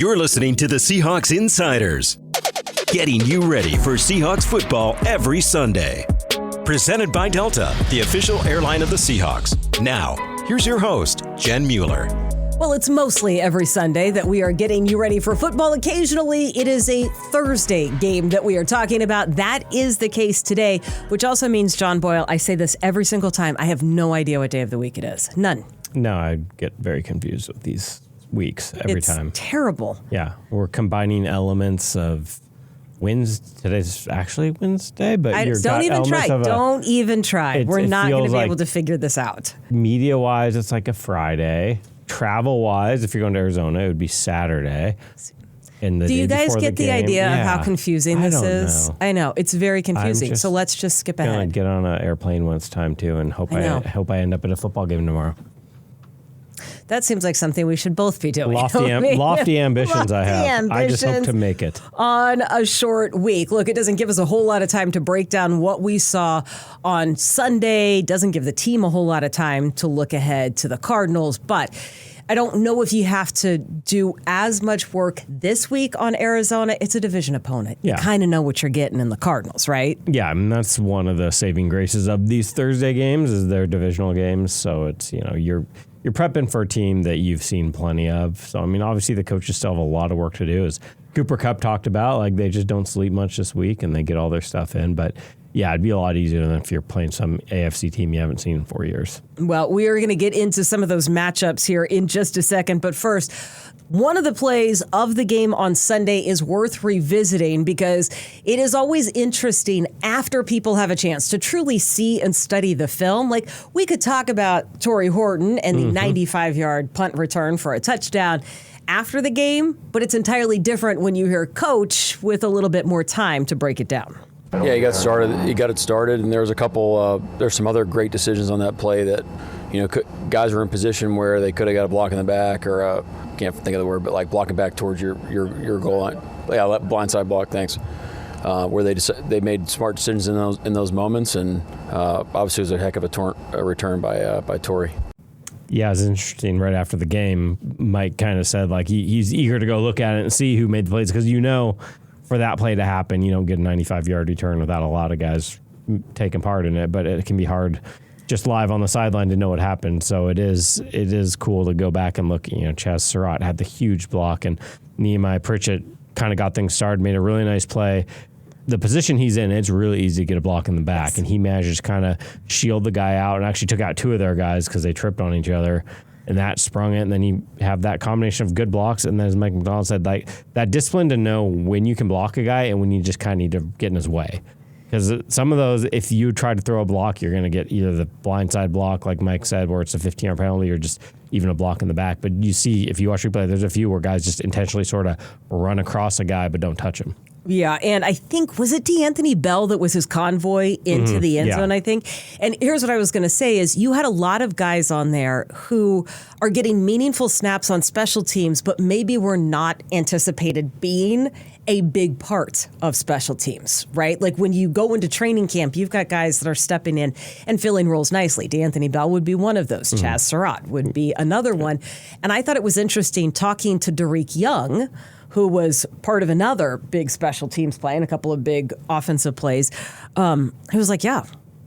You're listening to the Seahawks Insiders, getting you ready for Seahawks football every Sunday. Presented by Delta, the official airline of the Seahawks. Now, here's your host, Jen Mueller. Well, it's mostly every Sunday that we are getting you ready for football. Occasionally, it is a Thursday game that we are talking about. That is the case today, which also means, John Boyle, I say this every single time, I have no idea what day of the week it is. None. No, I get very confused with these weeks every time. It's terrible. Yeah, we're combining elements of Today's actually Wednesday, but don't even try. Don't even try. We're not going to be able to figure this out. Media-wise, it's like a Friday. Travel-wise, if you're going to Arizona, it would be Saturday. Do you guys get the idea of how confusing this is? Know. I know. It's very confusing. So let's just skip ahead. I'm going to get on an airplane when it's time to and hope I end up at a football game tomorrow. That seems like something we should both be doing. Lofty ambitions I have. I just hope to make it. On a short week. Look, it doesn't give us a whole lot of time to break down what we saw on Sunday. Doesn't give the team a whole lot of time to look ahead to the Cardinals. But I don't know if you have to do as much work this week on Arizona. It's a division opponent. Yeah. You kind of know what you're getting in the Cardinals, right? Yeah, I mean, that's one of the saving graces of these Thursday games is they're divisional games. So it's, you're prepping for a team that you've seen plenty of. So, I mean, obviously the coaches still have a lot of work to do. As Cooper Kupp talked about, like they just don't sleep much this week and they get all their stuff in. But yeah, it'd be a lot easier than if you're playing some AFC team you haven't seen in 4 years. Well, we are going to get into some of those matchups here in just a second. But first, one of the plays of the game on Sunday is worth revisiting because it is always interesting after people have a chance to truly see and study the film. Like, we could talk about Tory Horton and the 95-yard punt return for a touchdown after the game, but it's entirely different when you hear Coach with a little bit more time to break it down. Yeah, he got it started, and there was a couple. There's some other great decisions on that play that, guys were in position where they could have got a block in the back, or can't think of the word, but like blocking back towards your goal line. Yeah, blindside block. Thanks. Where they made smart decisions in those moments, and obviously it was a heck of a return by Tory. Yeah, it's interesting. Right after the game, Mike kind of said like he's eager to go look at it and see who made the plays because for that play to happen, you don't get a 95-yard return without a lot of guys taking part in it, but it can be hard just live on the sideline to know what happened. So it is cool to go back and look. Chaz Surratt had the huge block, and Nehemiah Pritchett kind of got things started, made a really nice play. The position he's in, it's really easy to get a block in the back, and he managed to kind of shield the guy out and actually took out two of their guys because they tripped on each other. And that sprung it, and then you have that combination of good blocks, and then as Mike McDonald said, like that discipline to know when you can block a guy and when you just kind of need to get in his way. Because some of those, if you try to throw a block, you're going to get either the blindside block, like Mike said, where it's a 15-yard penalty, or just even a block in the back. But you see, if you watch replay, there's a few where guys just intentionally sort of run across a guy but don't touch him. Yeah, and I think, was it D'Anthony Bell that was his convoy into the end zone, I think? And here's what I was going to say is you had a lot of guys on there who are getting meaningful snaps on special teams, but maybe were not anticipated being a big part of special teams, right? Like when you go into training camp, you've got guys that are stepping in and filling roles nicely. D'Anthony Bell would be one of those. Chaz Surratt would be another one. And I thought it was interesting talking to Derek Young, who was part of another big special teams play and a couple of big offensive plays. He was like, yeah,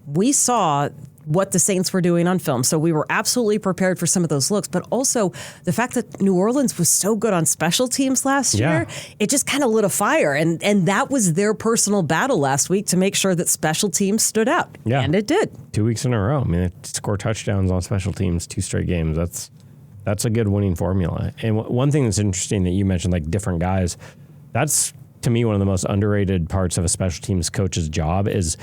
we saw what the Saints were doing on film. So we were absolutely prepared for some of those looks, but also the fact that New Orleans was so good on special teams last year, it just kind of lit a fire. And that was their personal battle last week to make sure that special teams stood out. Yeah. And it did. 2 weeks in a row. I mean, it scored touchdowns on special teams, 2 straight games. That's a good winning formula. And one thing that's interesting that you mentioned, like different guys, that's to me one of the most underrated parts of a special teams coach's job is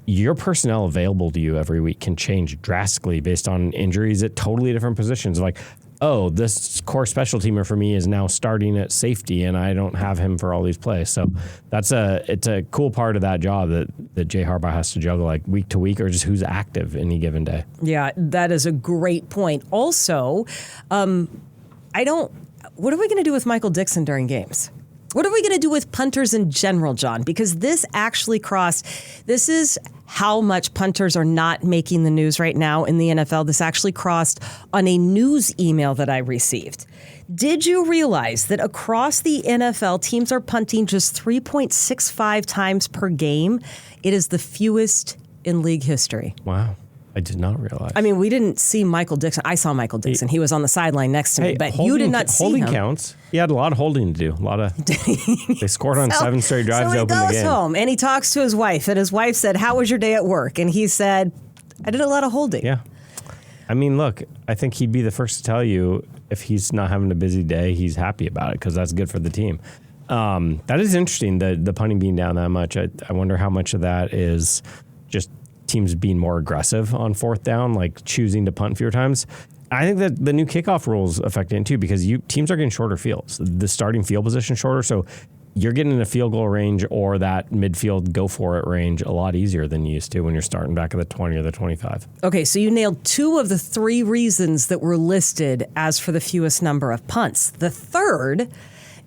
your personnel available to you every week can change drastically based on injuries at totally different positions. Like, oh, this core special teamer for me is now starting at safety and I don't have him for all these plays. So it's a cool part of that job that Jay Harbaugh has to juggle like week to week or just who's active any given day. Yeah, that is a great point. Also, what are we going to do with Michael Dixon during games? What are we going to do with punters in general, John? Because this is how much punters are not making the news right now in the NFL. This actually crossed on a news email that I received. Did you realize that across the NFL, teams are punting just 3.65 times per game? It is the fewest in league history. Wow. I did not realize. I mean, we didn't see Michael Dixon. I saw Michael Dixon. He was on the sideline next to me, but you did not see him. Holding counts. He had a lot of holding to do. A lot of. They scored on 7 straight drives to open the game. So he goes home and he talks to his wife, and his wife said, "How was your day at work?" And he said, "I did a lot of holding." Yeah. I mean, look, I think he'd be the first to tell you if he's not having a busy day, he's happy about it because that's good for the team. That is interesting, the punting being down that much. I wonder how much of that is just teams being more aggressive on fourth down, like choosing to punt fewer times. I think that the new kickoff rules affect it too because teams are getting shorter fields. The starting field position shorter, so you're getting in a field goal range or that midfield go for it range a lot easier than you used to when you're starting back at the 20 or the 25. Okay, so you nailed 2 of the 3 reasons that were listed as for the fewest number of punts. The third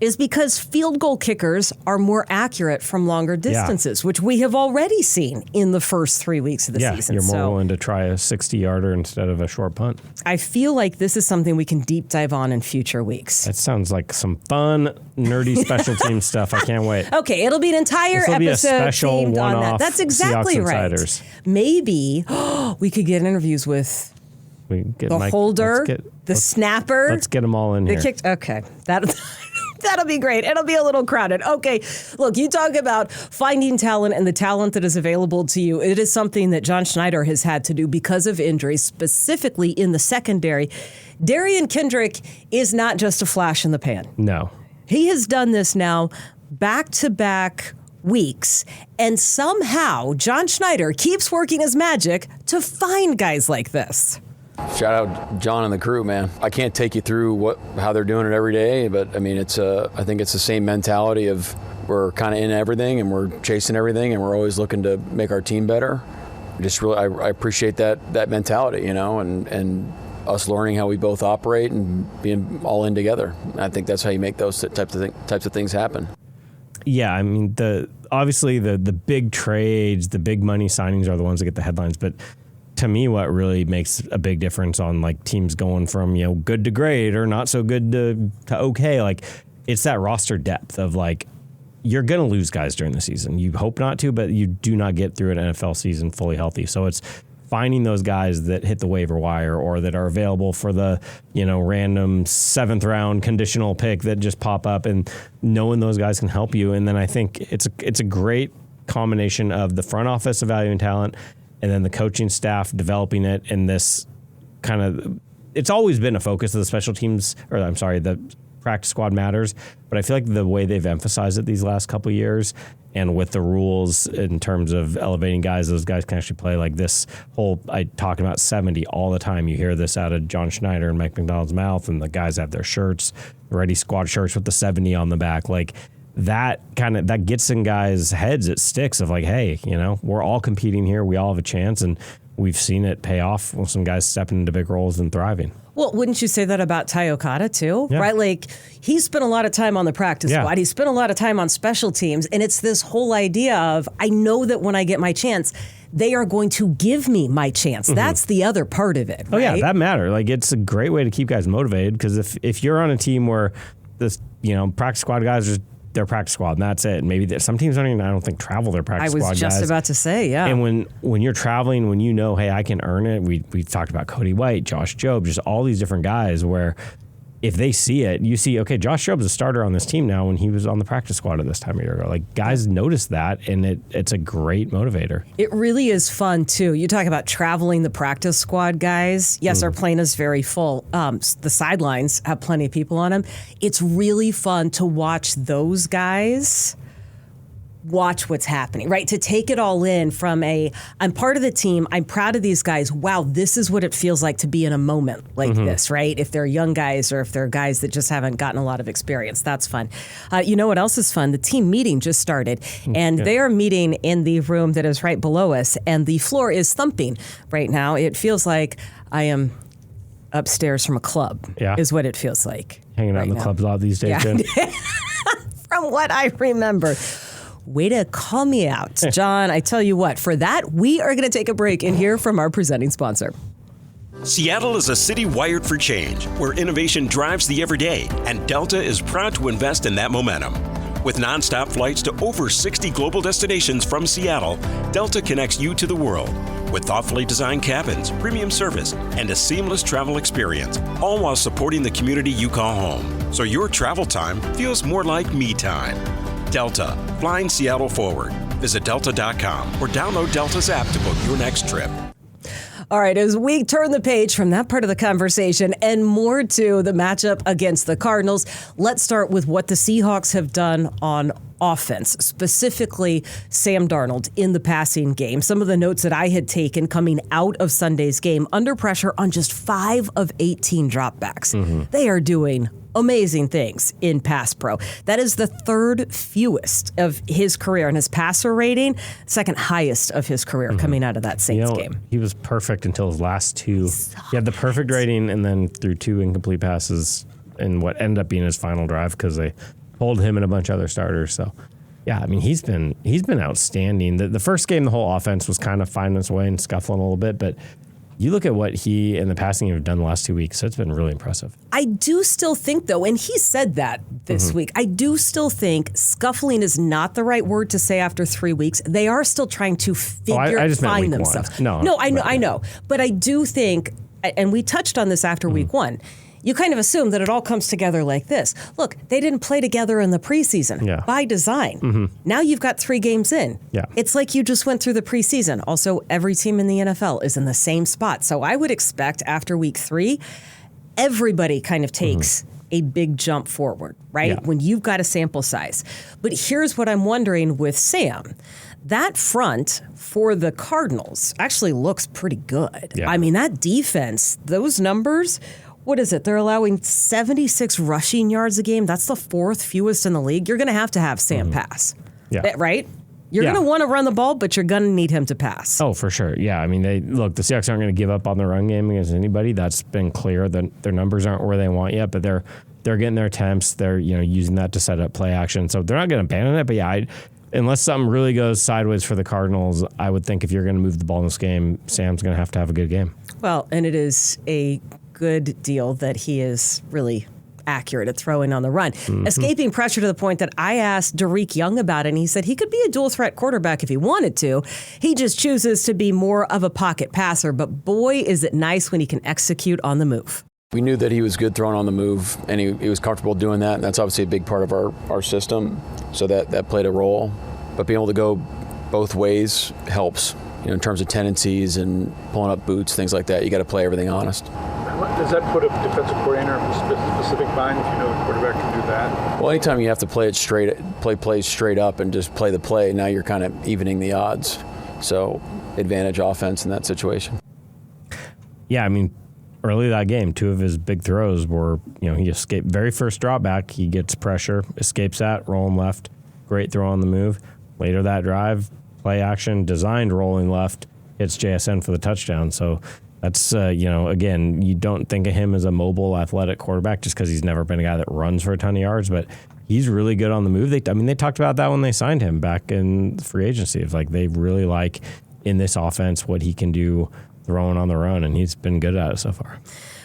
is because field goal kickers are more accurate from longer distances, which we have already seen in the first 3 weeks of the season. You're more willing to try a 60-yarder instead of a short punt. I feel like this is something we can deep dive on in future weeks. That sounds like some fun, nerdy special team stuff. I can't wait. Okay, it'll be an entire episode be a special themed on that. one-off That's exactly Seahawks right. Insiders. Maybe we could get interviews with the holder, the snapper. Let's get them all in here. Okay, that'll be great. It'll be a little crowded. Okay, look, you talk about finding talent and the talent that is available to you. It is something that John Schneider has had to do because of injuries, specifically in the secondary. Darian Kendrick is not just a flash in the pan. No. He has done this now back-to-back weeks, and somehow John Schneider keeps working his magic to find guys like this. Shout out John and the crew, man. I can't take you through how they're doing it every day, but I mean, I think it's the same mentality of we're kind of in everything and we're chasing everything and we're always looking to make our team better. I appreciate that mentality, and us learning how we both operate and being all in together. I think that's how you make those types of things happen. Yeah, I mean, obviously the big trades, the big money signings are the ones that get the headlines, but to me, what really makes a big difference on like teams going from good to great or not so good to okay, like it's that roster depth of like you're gonna lose guys during the season. You hope not to, but you do not get through an NFL season fully healthy. So it's finding those guys that hit the waiver wire or that are available for the random 7th round conditional pick that just pop up, and knowing those guys can help you. And then I think it's a great combination of the front office evaluating talent and then the coaching staff developing it in this kind of, it's always been a focus of the special teams, the practice squad matters, but I feel like the way they've emphasized it these last couple of years and with the rules in terms of elevating guys, those guys can actually play like this whole, I talk about 70 all the time. You hear this out of John Schneider and Mike McDonald's mouth, and the guys have their shirts, ready squad shirts with the 70 on the back. Like, that gets in guys' heads. It sticks of like, hey, we're all competing here. We all have a chance, and we've seen it pay off with some guys stepping into big roles and thriving. Well, wouldn't you say that about Ty Okada too? Yeah. Right? Like, he spent a lot of time on the practice squad. He spent a lot of time on special teams, and it's this whole idea of, I know that when I get my chance, they are going to give me my chance. Mm-hmm. That's the other part of it. Oh, right? Yeah, that matters. Like, it's a great way to keep guys motivated, because if you're on a team where this, practice squad guys are their practice squad, and that's it. Maybe some teams don't even, I don't think, travel their practice squad guys. I was just about to say, yeah. And when you're traveling, when hey, I can earn it, we talked about Cody White, Josh Jobe, just all these different guys where if they see it, you see, okay, Josh Jobe's a starter on this team now when he was on the practice squad at this time of year ago. Like, guys notice that, and it's a great motivator. It really is fun, too. You talk about traveling the practice squad guys. Yes, our plane is very full. The sidelines have plenty of people on them. It's really fun to watch those guys watch what's happening, right? To take it all in from I'm part of the team, I'm proud of these guys. Wow, this is what it feels like to be in a moment like this, right? If they're young guys or if they're guys that just haven't gotten a lot of experience, that's fun. You know what else is fun? The team meeting just started, and they are meeting in the room that is right below us, and the floor is thumping right now. It feels like I am upstairs from a club, is what it feels like. Hanging out in the clubs a lot these days, Jen. From what I remember. Way to call me out, John. I tell you what, for that, we are going to take a break and hear from our presenting sponsor. Seattle is a city wired for change, where innovation drives the everyday, and Delta is proud to invest in that momentum. With nonstop flights to over 60 global destinations from Seattle, Delta connects you to the world with thoughtfully designed cabins, premium service, and a seamless travel experience, all while supporting the community you call home. So your travel time feels more like me time. Delta, flying Seattle forward. Visit delta.com or download Delta's app to book your next trip. All right, as we turn the page from that part of the conversation and more to the matchup against the Cardinals, let's start with what the Seahawks have done on offense, specifically Sam Darnold in the passing game. Some of the notes that I had taken coming out of Sunday's game, under pressure on just 5 of 18 dropbacks. They are doing amazing things in pass pro. That is the 3rd fewest of his career, and his passer rating, 2nd highest of his career coming out of that Saints game. He was perfect until his last 2. He had the perfect rating and then threw 2 incomplete passes in what ended up being his final drive because they pulled him and a bunch of other starters. So, yeah, I mean, he's been outstanding. The first game, the whole offense was kind of finding its way and scuffling a little bit, but you look at what he and the passing game have done the last 2 weeks, so it's been really impressive. I do still think, though, and he said that this week, I do still think scuffling is not the right word to say after 3 weeks. They are still trying to find themselves. No, I know. But I do think, and we touched on this after week 1, you kind of assume that it all comes together like this. Look, they didn't play together in the preseason by design. Now you've got 3 games in. It's like you just went through the preseason. Also, every team in the NFL is in the same spot. So I would expect after week 3, everybody kind of takes a big jump forward, right? When you've got a sample size. But here's what I'm wondering with Sam. That front for the Cardinals actually looks pretty good. I mean, that defense, those numbers, what is it? They're allowing 76 rushing yards a game. That's the 4th fewest in the league. You're going to have Sam pass, right? You're going to want to run the ball, but you're going to need him to pass. Oh, for sure. Yeah, I mean, the Seahawks aren't going to give up on the run game against anybody. That's been clear. Their numbers aren't where they want yet, but they're getting their attempts. They're using that to set up play action. So they're not going to abandon it. But yeah, unless something really goes sideways for the Cardinals, I would think if you're going to move the ball in this game, Sam's going to have a good game. Well, and it is a good deal that he is really accurate at throwing on the run. Escaping pressure to the point that I asked Derek Young about it, and he said he could be a dual threat quarterback if he wanted to. He just chooses to be more of a pocket passer, but boy, is it nice when he can execute on the move. We knew that he was good throwing on the move, and he was comfortable doing that, and that's obviously a big part of our system, so that played a role. But being able to go both ways helps, in terms of tendencies and pulling up boots, things like that. You got to play everything honest. Does that put a defensive coordinator in a specific bind if you know the quarterback can do that? Well, anytime you have to play plays straight up and just play the play, now you're kind of evening the odds. So advantage offense in that situation. Yeah, I mean, early that game, 2 of his big throws were, he escaped very first drop back. He gets pressure, escapes that, rolling left, great throw on the move. Later that drive, play action, designed rolling left, hits JSN for the touchdown. So that's, again, you don't think of him as a mobile, athletic quarterback just because he's never been a guy that runs for a ton of yards, but he's really good on the move. They talked about that when they signed him back in free agency. It's like they really like in this offense what he can do throwing on the run, and he's been good at it so far.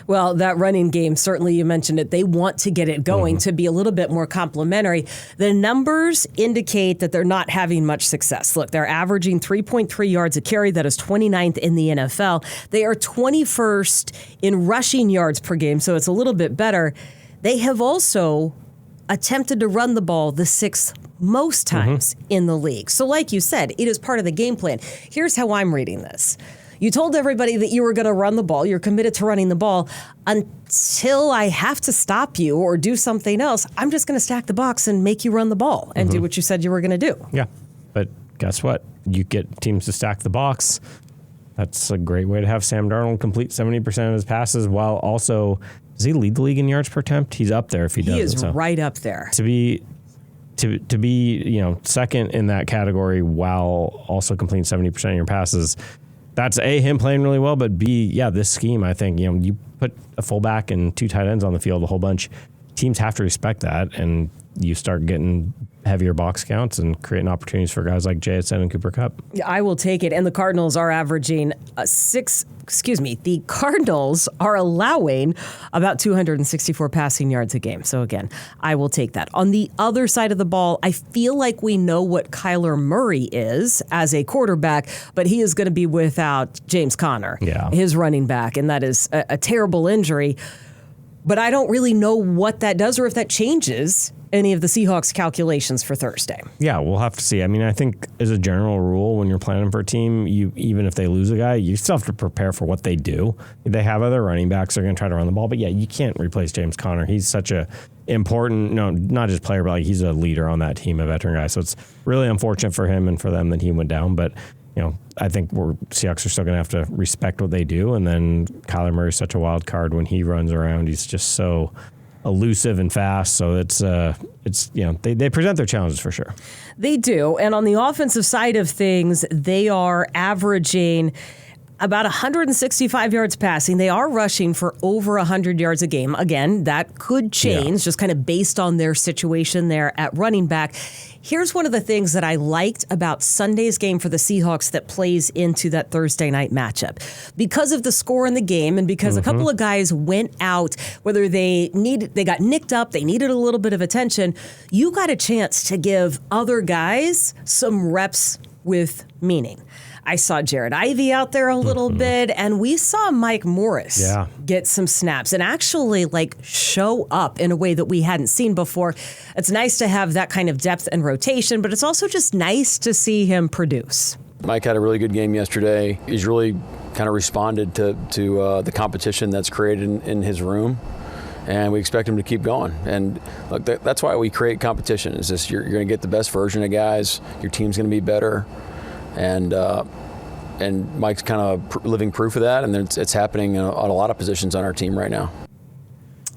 Well, that running game, certainly you mentioned it. They want to get it going to be a little bit more complimentary. The numbers indicate that they're not having much success. Look, they're averaging 3.3 yards a carry. That is 29th in the NFL. They are 21st in rushing yards per game, so it's a little bit better. They have also attempted to run the ball the 6th most times in the league. So like you said, it is part of the game plan. Here's how I'm reading this. You told everybody that you were going to run the ball. You're committed to running the ball. Until I have to stop you or do something else, I'm just going to stack the box and make you run the ball and do what you said you were going to do. Yeah, but guess what? You get teams to stack the box. That's a great way to have Sam Darnold complete 70% of his passes while also, does he lead the league in yards per attempt? He's up there if he does. He is right up there. To be second in that category while also completing 70% of your passes, that's A, him playing really well, but B, this scheme, I think, you put a fullback and 2 tight ends on the field a whole bunch. Teams have to respect that, and you start getting heavier box counts and creating opportunities for guys like JSN and Cooper Kupp. Yeah, I will take it. And the Cardinals are averaging the Cardinals are allowing about 264 passing yards a game. So again, I will take that. On the other side of the ball, I feel like we know what Kyler Murray is as a quarterback, but he is going to be without James Conner, his running back, and that is a terrible injury. But I don't really know what that does or if that changes any of the Seahawks calculations for Thursday. Yeah, we'll have to see. I mean, I think as a general rule, when you're planning for a team, even if they lose a guy, you still have to prepare for what they do. They have other running backs that are going to try to run the ball. But yeah, you can't replace James Conner. He's such a important, not just player, but like he's a leader on that team, a veteran guy. So it's really unfortunate for him and for them that he went down. But I think Seahawks are still going to have to respect what they do. And then Kyler Murray's such a wild card when he runs around. He's just so elusive and fast. So they present their challenges for sure. They do. And on the offensive side of things, they are averaging about 165 yards passing. They are rushing for over 100 yards a game. Again, that could change just kind of based on their situation there at running back. Here's one of the things that I liked about Sunday's game for the Seahawks that plays into that Thursday night matchup. Because of the score in the game and because a couple of guys went out, whether they got nicked up, they needed a little bit of attention, you got a chance to give other guys some reps with meaning. I saw Jared Ivey out there a little bit, and we saw Mike Morris get some snaps and actually show up in a way that we hadn't seen before. It's nice to have that kind of depth and rotation, but it's also just nice to see him produce. Mike had a really good game yesterday. He's really kind of responded to the competition that's created in his room. And we expect him to keep going. And look, that's why we create competition. Is this you're going to get the best version of guys. Your team's going to be better. And Mike's kind of living proof of that, and it's happening on a lot of positions on our team right now.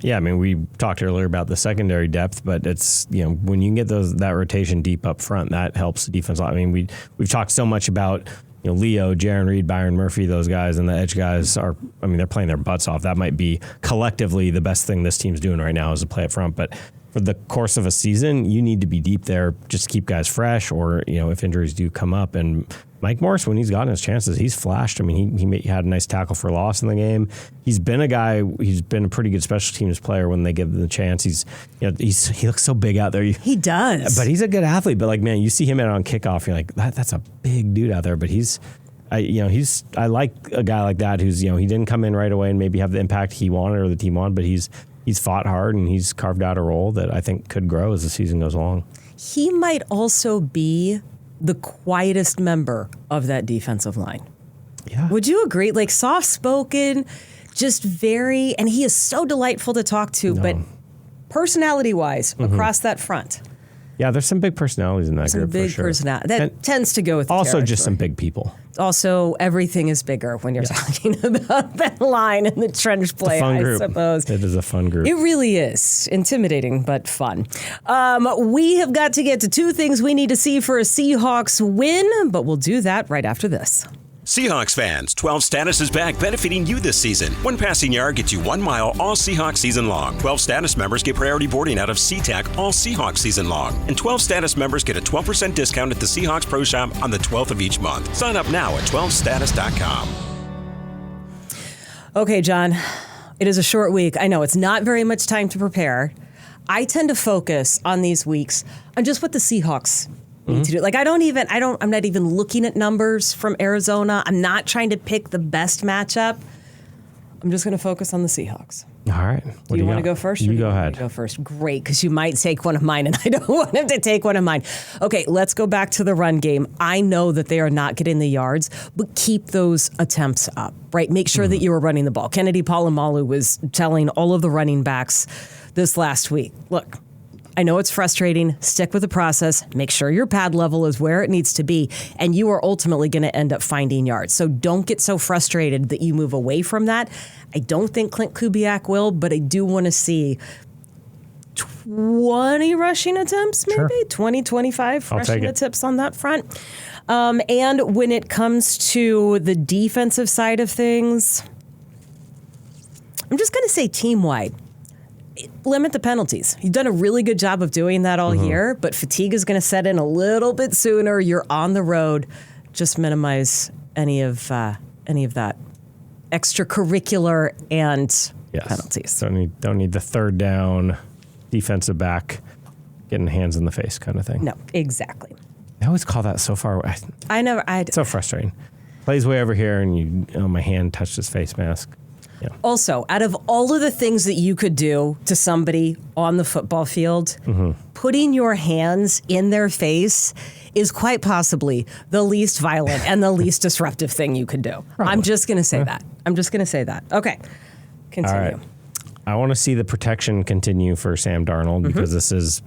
Yeah, I mean, we talked earlier about the secondary depth, but it's when you can get that rotation deep up front, that helps the defense a lot. I mean, we've talked so much about Leo, Jaron Reed, Byron Murphy, those guys, and the edge guys they're playing their butts off. That might be collectively the best thing this team's doing right now is to play up front, but for the course of a season, you need to be deep there just to keep guys fresh or, if injuries do come up. And Mike Morris, when he's gotten his chances, he's flashed. I mean, he had a nice tackle for loss in the game. He's been a pretty good special teams player when they give him the chance. He looks so big out there. He does. But he's a good athlete. But you see him out on kickoff, you're like, that's a big dude out there. But I like a guy like that who's, he didn't come in right away and maybe have the impact he wanted or the team wanted, but he's fought hard and he's carved out a role that I think could grow as the season goes along. He might also be the quietest member of that defensive line. Yeah. Would you agree? Soft-spoken, just very, and he is so delightful to talk to, but personality-wise, across that front. Yeah, there's some big personalities in that group, for sure. Some big personality. That tends to go with the also territory. Just some big people. Also, everything is bigger when you're talking about that line and the trench play, I suppose. It is a fun group. It really is. Intimidating, but fun. We have got to get to two things we need to see for a Seahawks win, but we'll do that right after this. Seahawks fans, 12 Status is back benefiting you this season. 1 passing yard gets you 1 mile all Seahawks season long. 12 Status members get priority boarding out of SeaTac all Seahawks season long. And 12 Status members get a 12% discount at the Seahawks Pro Shop on the 12th of each month. Sign up now at 12status.com. Okay, John, it is a short week. I know it's not very much time to prepare. I tend to focus on these weeks on just what the Seahawks need to do. I'm not even looking at numbers from Arizona. I'm not trying to pick the best matchup. I'm just going to focus on the Seahawks. All right. Do you want to go first? You go ahead. Go first. Great, because you might take one of mine, and I don't want him to take one of mine. Okay, let's go back to the run game. I know that they are not getting the yards, but keep those attempts up, right? Make sure that you are running the ball. Kennedy Polamalu was telling all of the running backs this last week, look, I know it's frustrating. Stick with the process. Make sure your pad level is where it needs to be, and you are ultimately going to end up finding yards. So don't get so frustrated that you move away from that. I don't think Clint Kubiak will, but I do want to see 20 rushing attempts, maybe? Sure. 20, 25 rushing attempts on that front. And when it comes to the defensive side of things, I'm just going to say team-wide. limit the penalties. You've done a really good job of doing that all year, but fatigue is going to set in a little bit sooner. You're on the road. Just minimize any of that extracurricular and penalties. Don't need the third down defensive back getting hands in the face kind of thing. No, exactly. I always call that so far away. It's so frustrating. Plays way over here, and my hand touched his face mask. Yeah. Also, out of all of the things that you could do to somebody on the football field, putting your hands in their face is quite possibly the least violent and the least disruptive thing you could do. Probably. I'm just going to say that. Okay, continue. All right. I want to see the protection continue for Sam Darnold because this is,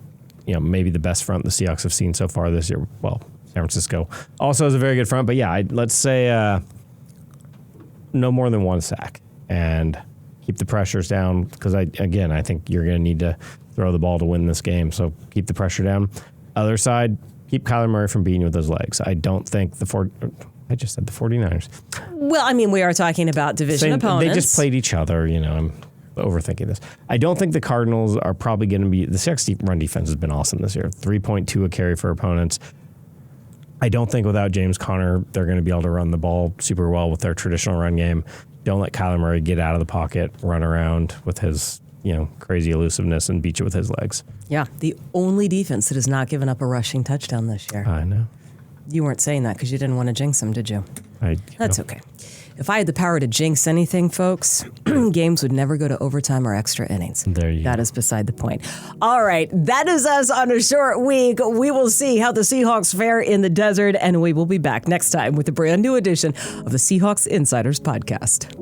maybe the best front the Seahawks have seen so far this year. Well, San Francisco also has a very good front, but yeah, let's say no more than one sack and keep the pressures down because I think you're going to need to throw the ball to win this game. So keep the pressure down. Other side, keep Kyler Murray from beating you with his legs. I don't think I just said the 49ers. Well, I mean, we are talking about division opponents. They just played each other. I'm overthinking this. I don't think the Cardinals are probably going to be. The Seahawks run defense has been awesome this year. 3.2 a carry for opponents. I don't think without James Conner, they're going to be able to run the ball super well with their traditional run game. Don't let Kyler Murray get out of the pocket, run around with his crazy elusiveness and beat you with his legs. Yeah, the only defense that has not given up a rushing touchdown this year. I know. You weren't saying that because you didn't want to jinx them, did you? That's okay. If I had the power to jinx anything, folks, games would never go to overtime or extra innings. That is beside the point. All right, that is us on a short week. We will see how the Seahawks fare in the desert, and we will be back next time with a brand new edition of the Seahawks Insiders Podcast.